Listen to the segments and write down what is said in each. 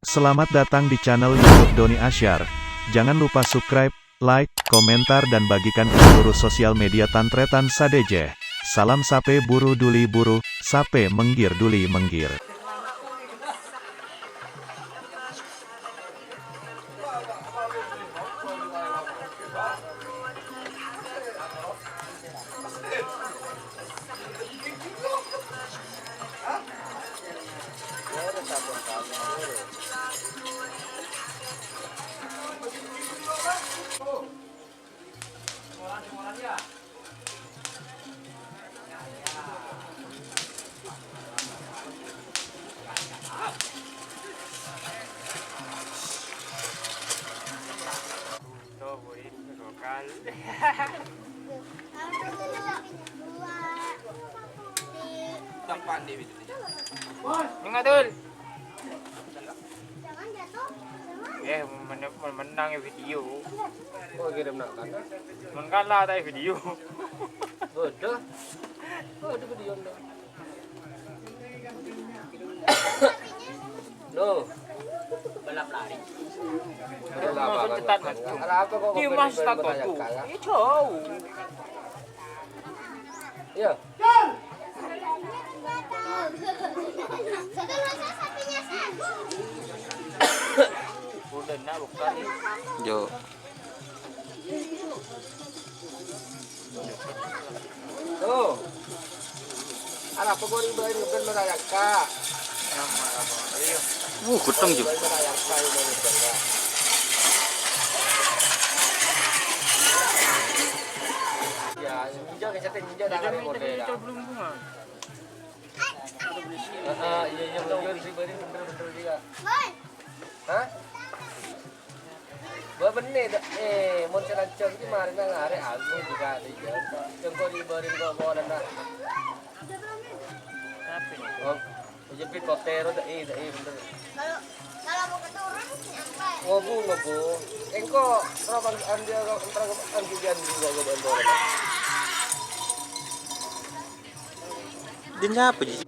Selamat datang di channel YouTube Doni Asyar. Jangan lupa subscribe, like, komentar dan bagikan ke seluruh sosial media Tantretan Sadejeh. Salam sape buru duli buru, sape menggir duli menggir. Mengatul. Jangan jatuh. Menang video. Oh, kirim nak kan? Mengalah tadi video. Bodoh. Bodoh video lo. No. Balap lari. Balap Masuk apa? cetat mas. Ala apa kok? Di mas tak tahu. Ini jauh. Iya. Sekarang masa sapinya satu. Udah nak bukan. Jo. Tuh. Ala apa kok riba ini ben merayaka. Guteng juga. Merayaka ini ben. Ya, ninja kecatin ninja dah kali model. Belum bunga. Iya yang menjual pribadi bener-bener dia. Boy. Hah? Gua bener mau celancong itu kemarin nang hari aku juga dia. Yang kau dibarin gua dan nak. Tapi Oh, jepit koptero dah bener. Kalau mau keturun nyampe. Ngobu. Engko terapang anda antara antigen juga gua bantu. dia apa sih?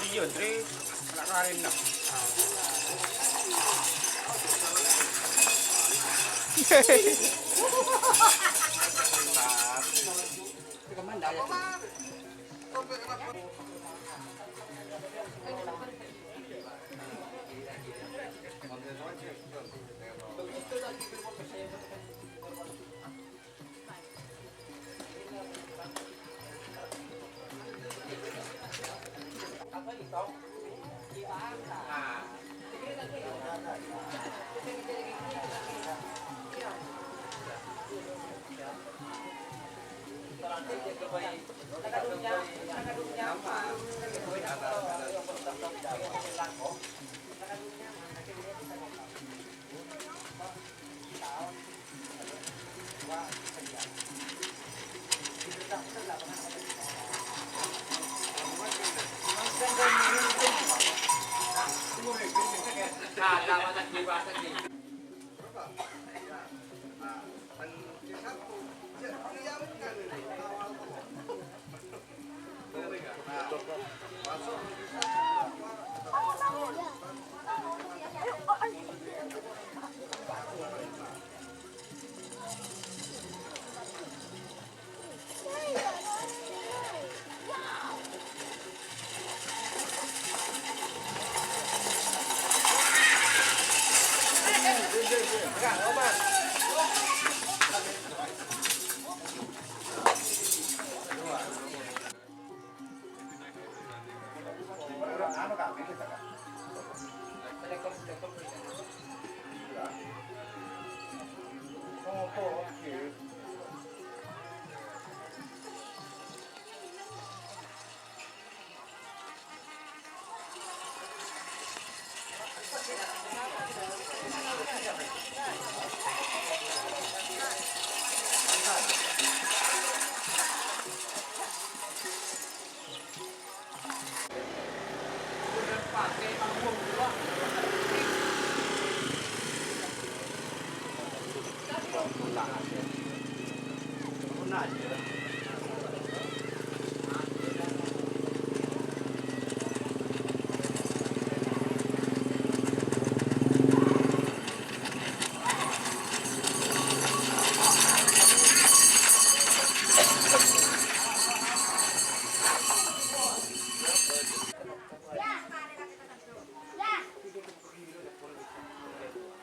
Iya, Dre. Lari nak.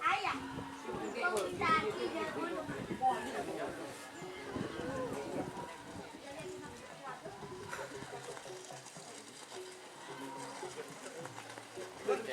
Ayah, mau kita tidak dulu. Berarti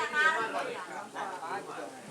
akan